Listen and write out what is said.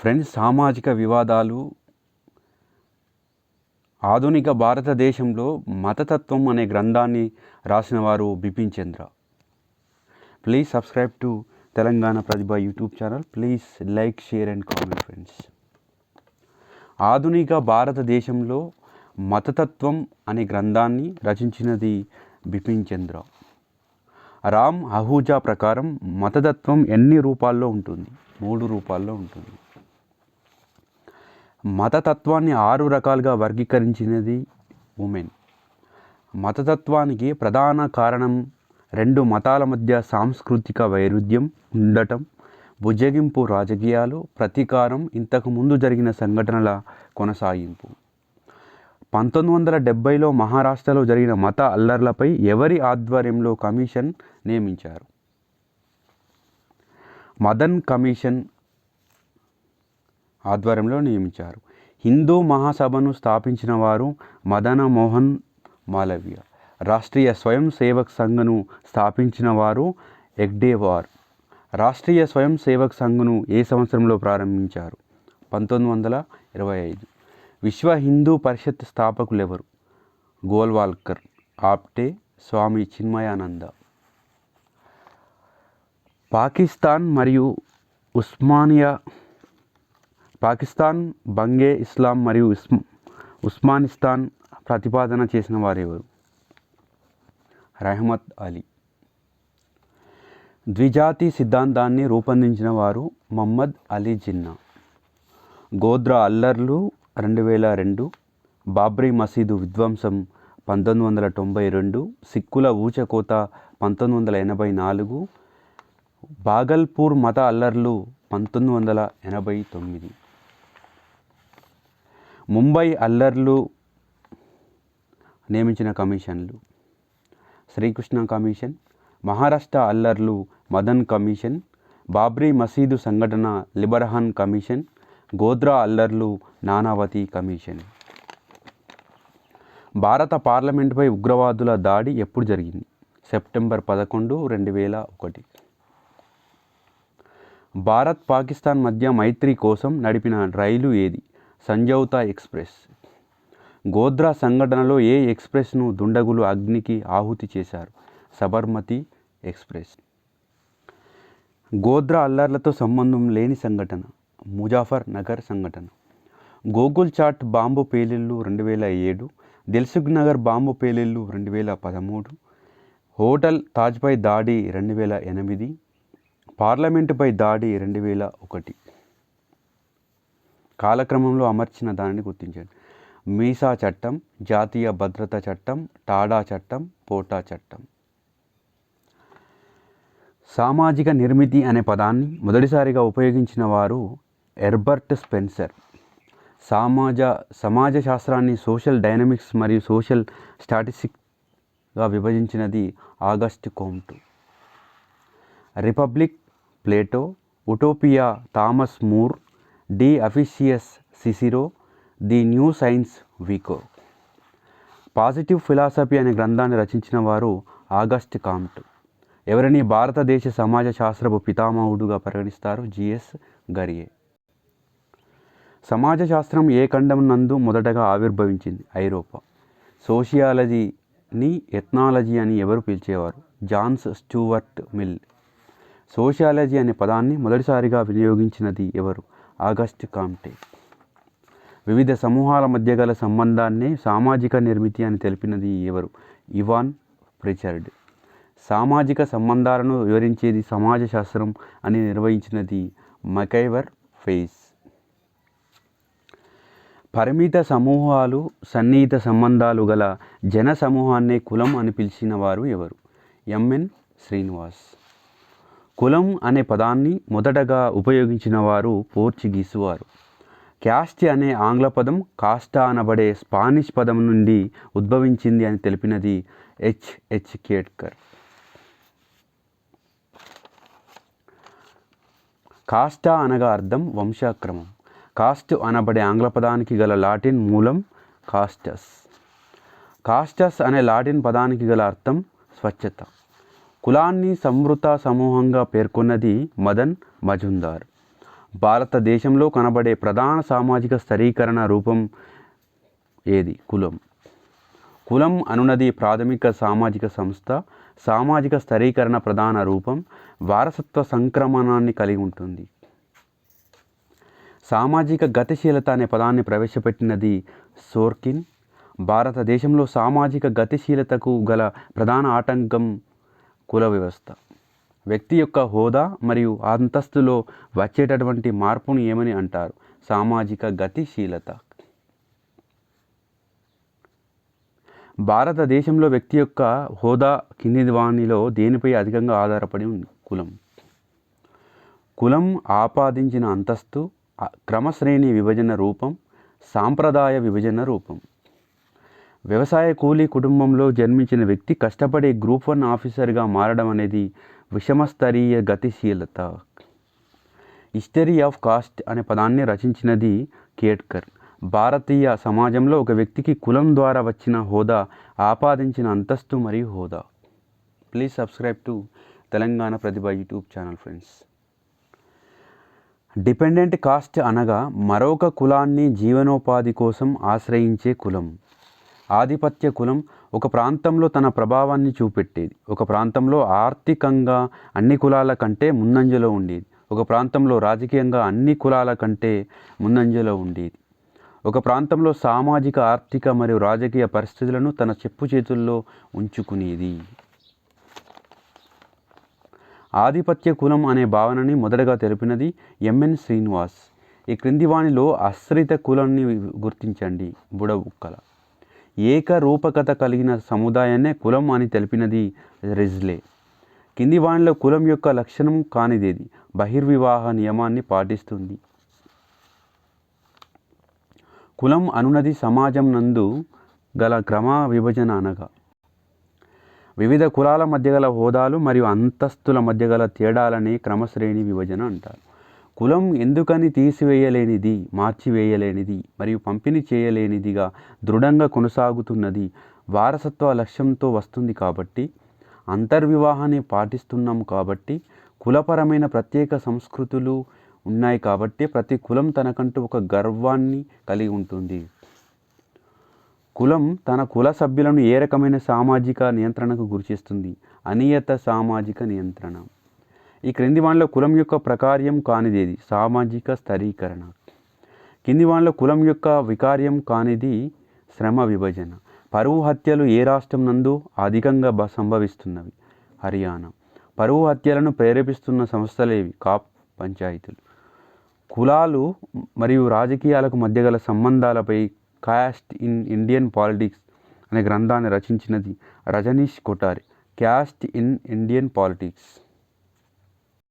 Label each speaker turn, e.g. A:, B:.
A: Friends, సామాజిక వివాదాలు ఆధునిక భారతదేశంలో మతతత్వం అనే గ్రంథాన్ని రాసిన వారు Bipin Chandra. Please subscribe to Telangana Pratibha YouTube channel. Please like, share and comment friends. ఆధునిక భారతదేశంలో మతతత్వం అనే గ్రంథాన్ని రచించినది బిపిన్ చంద్ర. రామ్ అహూజా ప్రకారం మతతత్వం ఎన్ని రూపాల్లో ఉంటుంది? 3 రూపాల్లో ఉంటుంది. మతతత్వాన్ని 6 రకాలుగా వర్గీకరించినది ఉమెన్. మతతత్వానికి ప్రధాన కారణం 2 మతాల మధ్య సాంస్కృతిక వైరుధ్యం ఉండటం, బుజ్జగింపు రాజకీయాలు, ప్రతీకారం, ఇంతకు ముందు జరిగిన సంఘటనల కొనసాగింపు. 1970లో మహారాష్ట్రలో జరిగిన మత అల్లర్లపై ఎవరి ఆధ్వర్యంలో కమిషన్ నియమించారు? మదన్ కమిషన్ ఆధ్వర్యంలో నియమించారు. హిందూ మహాసభను స్థాపించిన వారు మదన మోహన్ మాలవ్య. రాష్ట్రీయ స్వయం సేవక్ సంఘ్ను స్థాపించిన వారు హెగ్డేవార్. రాష్ట్రీయ స్వయం సేవక్ సంఘ్ను ఏ సంవత్సరంలో ప్రారంభించారు? 1925. విశ్వ హిందూ పరిషత్ స్థాపకులెవరు? గోల్వాల్కర్, ఆప్టే, స్వామి చిన్మయానంద. పాకిస్తాన్ మరియు పాకిస్తాన్, బంగే ఇస్లాం మరియు ఉస్మానిస్తాన్ ప్రతిపాదన చేసిన వారెవరు? రహమత్ అలీ. ద్విజాతి సిద్ధాంతాన్ని రూపొందించిన వారు మహమ్మద్ అలీ జిన్నా. గోద్రా అల్లర్లు 2002, బాబ్రీ మసీదు విధ్వంసం 1992, సిక్కుల ఊచకోత 1984, భాగల్పూర్ మత అల్లర్లు 1989. ముంబై అల్లర్లు నియమించిన కమిషన్లు: శ్రీకృష్ణ కమిషన్. మహారాష్ట్ర అల్లర్లు మదన్ కమిషన్. బాబ్రీ మసీదు సంఘటన లిబర్హాన్ కమిషన్. గోద్రా అల్లర్లు నానావతి కమిషన్. భారత పార్లమెంటుపై ఉగ్రవాదుల దాడి ఎప్పుడు జరిగింది? సెప్టెంబర్ 11, 2001. భారత్ పాకిస్తాన్ మధ్య మైత్రి కోసం నడిపిన రైలు ఏది? సంజౌతా ఎక్స్ప్రెస్. గోద్రా సంఘటనలో ఏ ఎక్స్ప్రెస్ను దుండగులు అగ్నికి ఆహుతి చేశారు? సబర్మతి ఎక్స్ప్రెస్. గోద్రా అల్లర్లతో సంబంధం లేని సంఘటన ముజాఫర్ నగర్ సంఘటన. గోకుల్ చాట్ బాంబు పేలిళ్లు 2007, దిల్సుఖ్ నగర్ బాంబు పేలిళ్లు 2013, హోటల్ తాజ్పై దాడి 2008, పార్లమెంటుపై దాడి 2001. కాలక్రమంలో అమర్చిన దానిని గుర్తించండి. మీసా చట్టం, జాతీయ భద్రతా చట్టం, టాడా చట్టం, పోటా చట్టం. సామాజిక నిర్మితి అనే పదాన్ని మొదటిసారిగా ఉపయోగించిన వారు హెర్బర్ట్ స్పెన్సర్. సమాజ శాస్త్రాన్ని సోషల్ డైనమిక్స్ మరియు సోషల్ స్టాటిస్టిక్స్గా విభజించినది August Comte. Republic Plato, Utopia Thomas More, De Officiis Cicero, The New Science Vico. Positive Philosophy అనే గ్రంథాన్ని రచించిన వారు ఆగస్ట్ కామ్ట్. ఎవరిని భారతదేశ సమాజ శాస్త్రపు పితామహుడుగా పరిగణిస్తారు? జిఎస్ గరియే. సమాజ శాస్త్రం ఏ ఖండం నందు మొదటగా ఆవిర్భవించింది? ఐరోపా. సోషియాలజీని ఎథ్నాలజీ అని ఎవరు పిలిచేవారు? Johne's Stuart mill. సోషియాలజీ అనే పదాన్ని మొదటిసారిగా వినియోగించినది ఎవరు? August Comte. వివిధ సమూహాల మధ్య గల సంబంధాన్నే సామాజిక నిర్మితి అని తెలిపినది ఎవరు? Evans Pritchard. సామాజిక సంబంధాలను వివరించేది సమాజ శాస్త్రం అని నిర్వచించినది మకైవర్ ఫెయిస్. పరిమిత సమూహాలు, సన్నిహిత సంబంధాలు గల జన సమూహాన్నే కులం అని పిలిచిన వారు ఎవరు? ఎంఎన్ శ్రీనివాస్. కులం అనే పదాన్ని మొదటగా ఉపయోగించిన వారు పోర్చుగీసు వారు. క్యాస్ట్ అనే ఆంగ్ల పదం కాస్టా అనబడే స్పానిష్ పదం నుండి ఉద్భవించింది అని తెలిపినది హెచ్ కేట్కర్. కాస్టా అనగా అర్థం వంశాక్రమం. కాస్ట్ అనబడే ఆంగ్ల పదానికి గల లాటిన్ మూలం కాస్టస్. కాస్టస్ అనే లాటిన్ పదానికి గల అర్థం స్వచ్ఛత. కులాన్ని సంవృత సమూహంగా పేర్కొన్నది మదన్ మజుందార్. భారతదేశంలో కనబడే ప్రధాన సామాజిక స్థిరీకరణ రూపం ఏది? కులం. కులం అనునది ప్రాథమిక సామాజిక సంస్థ. సామాజిక స్థిరీకరణ ప్రధాన రూపం వారసత్వ సంక్రమణాన్ని కలిగి ఉంటుంది. సామాజిక గతిశీలత అనే పదాన్ని ప్రవేశపెట్టినది సోర్కిన్. భారతదేశంలో సామాజిక గతిశీలతకు గల ప్రధాన ఆటంకం కుల వ్యవస్థ. వ్యక్తి యొక్క హోదా మరియు అంతస్తులో వచ్చేటటువంటి మార్పును ఏమని అంటారు? సామాజిక గతిశీలత. భారతదేశంలో వ్యక్తి యొక్క హోదా కింది వానిలో దేనిపై అధికంగా ఆధారపడి ఉంది? కులం. కులం ఆపాదించిన అంతస్తు, క్రమశ్రేణి విభజన రూపం, సాంప్రదాయ విభజన రూపం. వ్యవసాయ కూలీ కుటుంబంలో జన్మించిన వ్యక్తి కష్టపడే గ్రూప్ 1 ఆఫీసర్గా మారడం అనేది విషమస్తరీయ గతిశీలత. హిస్టరీ ఆఫ్ కాస్ట్ అనే పదాన్ని రచించినది కేట్కర్. భారతీయ సమాజంలో ఒక వ్యక్తికి కులం ద్వారా వచ్చిన హోదా, ఆపాదించిన అంతస్తు మరియు హోదా. Please subscribe to Telangana Pratibha YouTube channel friends. Dependent cost అనగా మరొక కులాన్ని జీవనోపాధి కోసం ఆశ్రయించే కులం. ఆధిపత్య కులం ఒక ప్రాంతంలో తన ప్రభావాన్ని చూపెట్టేది. ఒక ప్రాంతంలో ఆర్థికంగా అన్ని కులాల కంటే ముందంజలో ఉండేది. ఒక ప్రాంతంలో రాజకీయంగా అన్ని కులాల కంటే ముందంజలో ఉండేది. ఒక ప్రాంతంలో సామాజిక, ఆర్థిక మరియు రాజకీయ పరిస్థితులను తన చెప్పు చేతుల్లో ఉంచుకునేది. ఆధిపత్య కులం అనే భావనని మొదటగా తెలిపినది ఎంఎన్ శ్రీనివాస్. ఈ క్రింది వానిలో ఆశ్రిత కులాన్ని గుర్తించండి. బుడబుక్కల. ఏకరూపకత కలిగిన సముదాయాన్నే కులం అని తెలిపినది రిజ్లే. కింది వానిలో కులం యొక్క లక్షణం కానిదేది? బహిర్వివాహ నియమాన్ని పాటిస్తుంది. కులం అనునది సమాజం నందు గల క్రమ విభజన అనగా వివిధ కులాల మధ్య గల హోదాలు మరియు అంతస్తుల మధ్య గల తేడాలనే క్రమశ్రేణి విభజన అంటారు. కులం ఎందుకని తీసివేయలేనిది, మార్చివేయలేనిది మరియు పంపిణీ చేయలేనిదిగా దృఢంగా కొనసాగుతున్నది? వారసత్వ లక్ష్యంతో వస్తుంది కాబట్టి, అంతర్వివాహాన్ని పాటిస్తున్నాం కాబట్టి, కులపరమైన ప్రత్యేక సంస్కృతులు ఉన్నాయి కాబట్టి ప్రతి కులం తనకంటూ ఒక గర్వాన్ని కలిగి ఉంటుంది. కులం తన కుల సభ్యులను ఏ రకమైన సామాజిక నియంత్రణకు గురిచేస్తుంది? అనియత సామాజిక నియంత్రణ. ఈ క్రింది వానిలో కులం యొక్క ప్రకార్యం కానిదేది? సామాజిక స్థిరీకరణ. కింది వానిలో కులం యొక్క వికార్యం కానిది? శ్రమ విభజన. పరువు హత్యలు ఏ రాష్ట్రం నందు అధికంగా సంభవిస్తున్నవి? హర్యానా. పరువు హత్యలను ప్రేరేపిస్తున్న సంస్థలేవి? కాప్ పంచాయతీలు. కులాలు మరియు రాజకీయాలకు మధ్య గల సంబంధాలపై కాస్ట్ ఇన్ ఇండియన్ పాలిటిక్స్ అనే గ్రంథాన్ని రచించినది Rajnish Kothari. Caste in Indian politics.